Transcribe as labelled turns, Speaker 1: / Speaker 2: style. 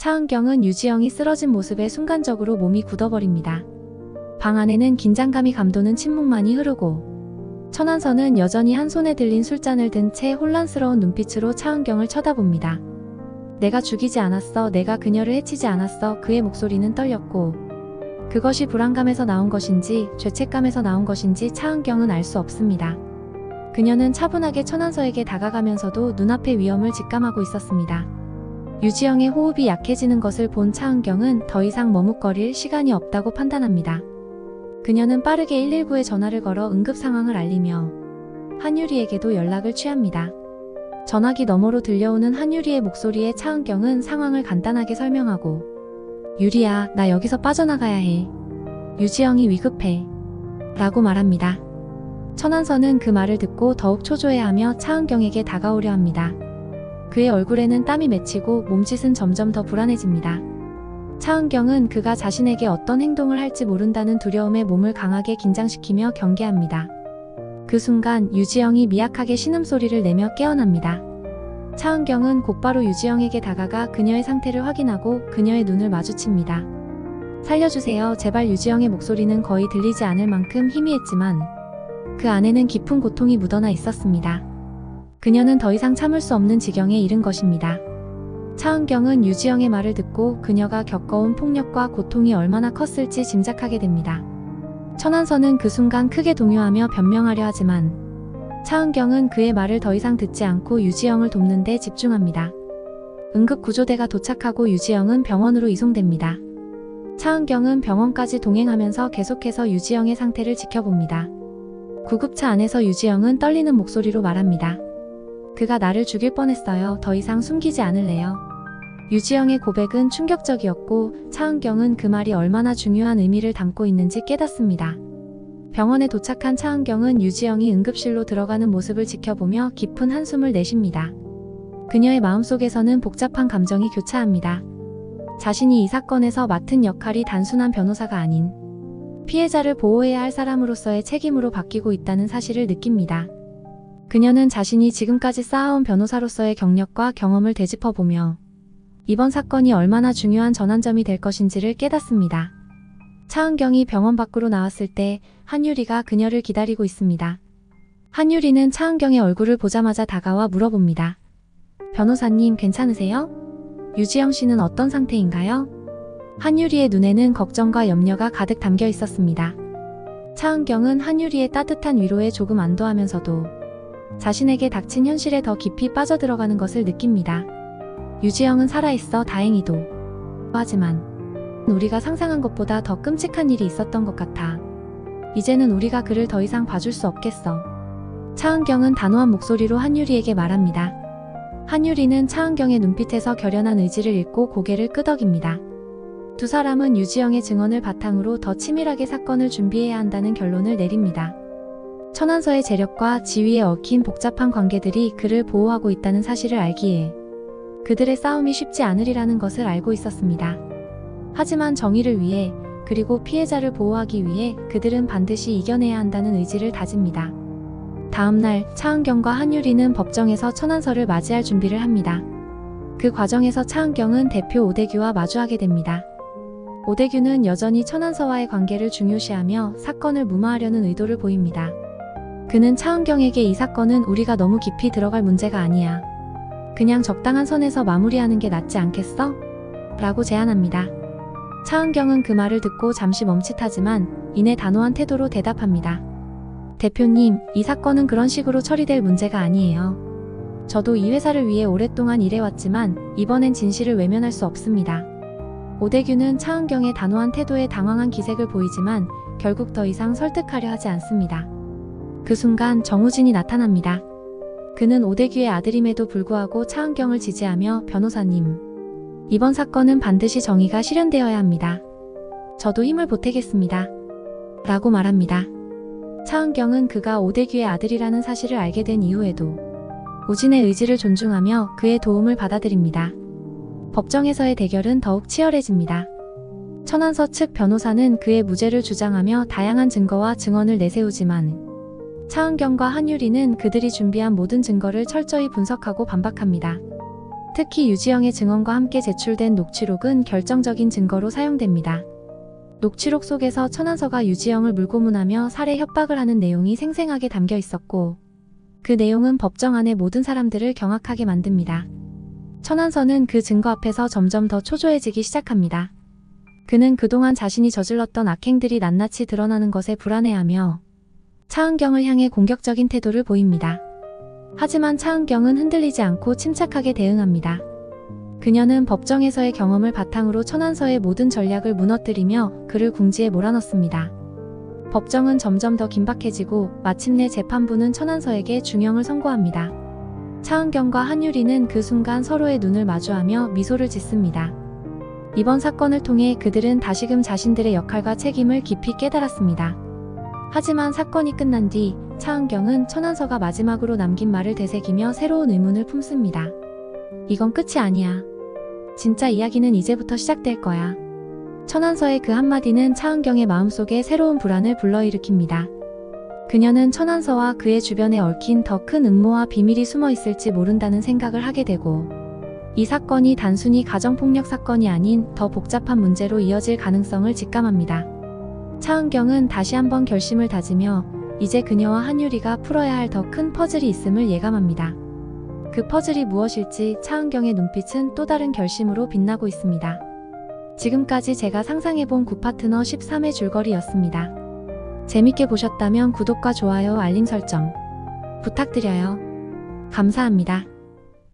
Speaker 1: 차은경은 유지영이 쓰러진 모습에 순간적으로 몸이 굳어버립니다. 방 안에는 긴장감이 감도는 침묵만이 흐르고 천안서는 여전히 한 손에 들린 술잔을 든 채 혼란스러운 눈빛으로 차은경을 쳐다봅니다. 내가 죽이지 않았어. 내가 그녀를 해치지 않았어. 그의 목소리는 떨렸고 그것이 불안감에서 나온 것인지 죄책감에서 나온 것인지 차은경은 알 수 없습니다. 그녀는 차분하게 천안서에게 다가가면서도 눈앞의 위험을 직감하고 있었습니다. 유지영의 호흡이 약해지는 것을 본 차은경은 더 이상 머뭇거릴 시간이 없다고 판단합니다. 그녀는 빠르게 119에 전화를 걸어 응급 상황을 알리며 한유리에게도 연락을 취합니다. 전화기 너머로 들려오는 한유리의 목소리에 차은경은 상황을 간단하게 설명하고 유리야, 나 여기서 빠져나가야 해. 유지영이 위급해. 라고 말합니다. 천안서는 그 말을 듣고 더욱 초조해하며 차은경에게 다가오려 합니다. 그의 얼굴에는 땀이 맺히고 몸짓은 점점 더 불안해집니다. 차은경은 그가 자신에게 어떤 행동을 할지 모른다는 두려움에 몸을 강하게 긴장시키며 경계합니다. 그 순간 유지영이 미약하게 신음소리를 내며 깨어납니다. 차은경은 곧바로 유지영에게 다가가 그녀의 상태를 확인하고 그녀의 눈을 마주칩니다. 살려주세요. 제발. 유지영의 목소리는 거의 들리지 않을 만큼 희미했지만 그 안에는 깊은 고통이 묻어나 있었습니다. 그녀는 더 이상 참을 수 없는 지경에 이른 것입니다. 차은경은 유지영의 말을 듣고 그녀가 겪어온 폭력과 고통이 얼마나 컸을지 짐작하게 됩니다. 천안서는 그 순간 크게 동요하며 변명하려 하지만 차은경은 그의 말을 더 이상 듣지 않고 유지영을 돕는 데 집중합니다. 응급구조대가 도착하고 유지영은 병원으로 이송됩니다. 차은경은 병원까지 동행하면서 계속해서 유지영의 상태를 지켜봅니다. 구급차 안에서 유지영은 떨리는 목소리로 말합니다. 그가 나를 죽일 뻔했어요. 더 이상 숨기지 않을래요. 유지영의 고백은 충격적이었고 차은경은 그 말이 얼마나 중요한 의미를 담고 있는지 깨닫습니다. 병원에 도착한 차은경은 유지영이 응급실로 들어가는 모습을 지켜보며 깊은 한숨을 내쉽니다. 그녀의 마음속에서는 복잡한 감정이 교차합니다. 자신이 이 사건에서 맡은 역할이 단순한 변호사가 아닌 피해자를 보호해야 할 사람으로서의 책임으로 바뀌고 있다는 사실을 느낍니다. 그녀는 자신이 지금까지 쌓아온 변호사로서의 경력과 경험을 되짚어보며 이번 사건이 얼마나 중요한 전환점이 될 것인지를 깨닫습니다. 차은경이 병원 밖으로 나왔을 때 한유리가 그녀를 기다리고 있습니다. 한유리는 차은경의 얼굴을 보자마자 다가와 물어봅니다. 변호사님, 괜찮으세요? 유지영 씨는 어떤 상태인가요? 한유리의 눈에는 걱정과 염려가 가득 담겨 있었습니다. 차은경은 한유리의 따뜻한 위로에 조금 안도하면서도 자신에게 닥친 현실에 더 깊이 빠져들어가는 것을 느낍니다. 유지영은 살아있어. 다행히도. 하지만 우리가 상상한 것보다 더 끔찍한 일이 있었던 것 같아. 이제는 우리가 그를 더 이상 봐줄 수 없겠어. 차은경은 단호한 목소리로 한유리에게 말합니다. 한유리는 차은경의 눈빛에서 결연한 의지를 읽고 고개를 끄덕입니다. 두 사람은 유지영의 증언을 바탕으로 더 치밀하게 사건을 준비해야 한다는 결론을 내립니다. 천안서의 재력과 지위에 얽힌 복잡한 관계들이 그를 보호하고 있다는 사실을 알기에 그들의 싸움이 쉽지 않으리라는 것을 알고 있었습니다. 하지만 정의를 위해 그리고 피해자를 보호하기 위해 그들은 반드시 이겨내야 한다는 의지를 다집니다. 다음 날 차은경과 한유리는 법정에서 천안서를 맞이할 준비를 합니다. 그 과정에서 차은경은 대표 오대규와 마주하게 됩니다. 오대규는 여전히 천안서와의 관계를 중요시하며 사건을 무마하려는 의도를 보입니다. 그는 차은경에게 이 사건은 우리가 너무 깊이 들어갈 문제가 아니야. 그냥 적당한 선에서 마무리하는 게 낫지 않겠어? 라고 제안합니다. 차은경은 그 말을 듣고 잠시 멈칫하지만 이내 단호한 태도로 대답합니다. 대표님, 이 사건은 그런 식으로 처리될 문제가 아니에요. 저도 이 회사를 위해 오랫동안 일해왔지만 이번엔 진실을 외면할 수 없습니다. 오대규는 차은경의 단호한 태도에 당황한 기색을 보이지만 결국 더 이상 설득하려 하지 않습니다. 그 순간 정우진이 나타납니다. 그는 오대규의 아들임에도 불구하고 차은경을 지지하며 변호사님, 이번 사건은 반드시 정의가 실현되어야 합니다. 저도 힘을 보태겠습니다. 라고 말합니다. 차은경은 그가 오대규의 아들이라는 사실을 알게 된 이후에도 우진의 의지를 존중하며 그의 도움을 받아들입니다. 법정에서의 대결은 더욱 치열해집니다. 천안서 측 변호사는 그의 무죄를 주장하며 다양한 증거와 증언을 내세우지만 차은경과 한유리는 그들이 준비한 모든 증거를 철저히 분석하고 반박합니다. 특히 유지영의 증언과 함께 제출된 녹취록은 결정적인 증거로 사용됩니다. 녹취록 속에서 천안서가 유지영을 물고문하며 살해 협박을 하는 내용이 생생하게 담겨 있었고, 그 내용은 법정 안의 모든 사람들을 경악하게 만듭니다. 천안서는 그 증거 앞에서 점점 더 초조해지기 시작합니다. 그는 그동안 자신이 저질렀던 악행들이 낱낱이 드러나는 것에 불안해하며 차은경을 향해 공격적인 태도를 보입니다. 하지만 차은경은 흔들리지 않고 침착하게 대응합니다. 그녀는 법정에서의 경험을 바탕으로 천안서의 모든 전략을 무너뜨리며 그를 궁지에 몰아넣습니다. 법정은 점점 더 긴박해지고 마침내 재판부는 천안서에게 중형을 선고합니다. 차은경과 한유리는 그 순간 서로의 눈을 마주하며 미소를 짓습니다. 이번 사건을 통해 그들은 다시금 자신들의 역할과 책임을 깊이 깨달았습니다. 하지만 사건이 끝난 뒤 차은경은 천안서가 마지막으로 남긴 말을 되새기며 새로운 의문을 품습니다. 이건 끝이 아니야. 진짜 이야기는 이제부터 시작될 거야. 천안서의 그 한마디는 차은경의 마음속에 새로운 불안을 불러일으킵니다. 그녀는 천안서와 그의 주변에 얽힌 더 큰 음모와 비밀이 숨어 있을지 모른다는 생각을 하게 되고, 이 사건이 단순히 가정폭력 사건이 아닌 더 복잡한 문제로 이어질 가능성을 직감합니다. 차은경은 다시 한번 결심을 다지며 이제 그녀와 한유리가 풀어야 할 더 큰 퍼즐이 있음을 예감합니다. 그 퍼즐이 무엇일지 차은경의 눈빛은 또 다른 결심으로 빛나고 있습니다. 지금까지 제가 상상해본 굿파트너 13회 줄거리였습니다. 재밌게 보셨다면 구독과 좋아요, 알림 설정 부탁드려요. 감사합니다.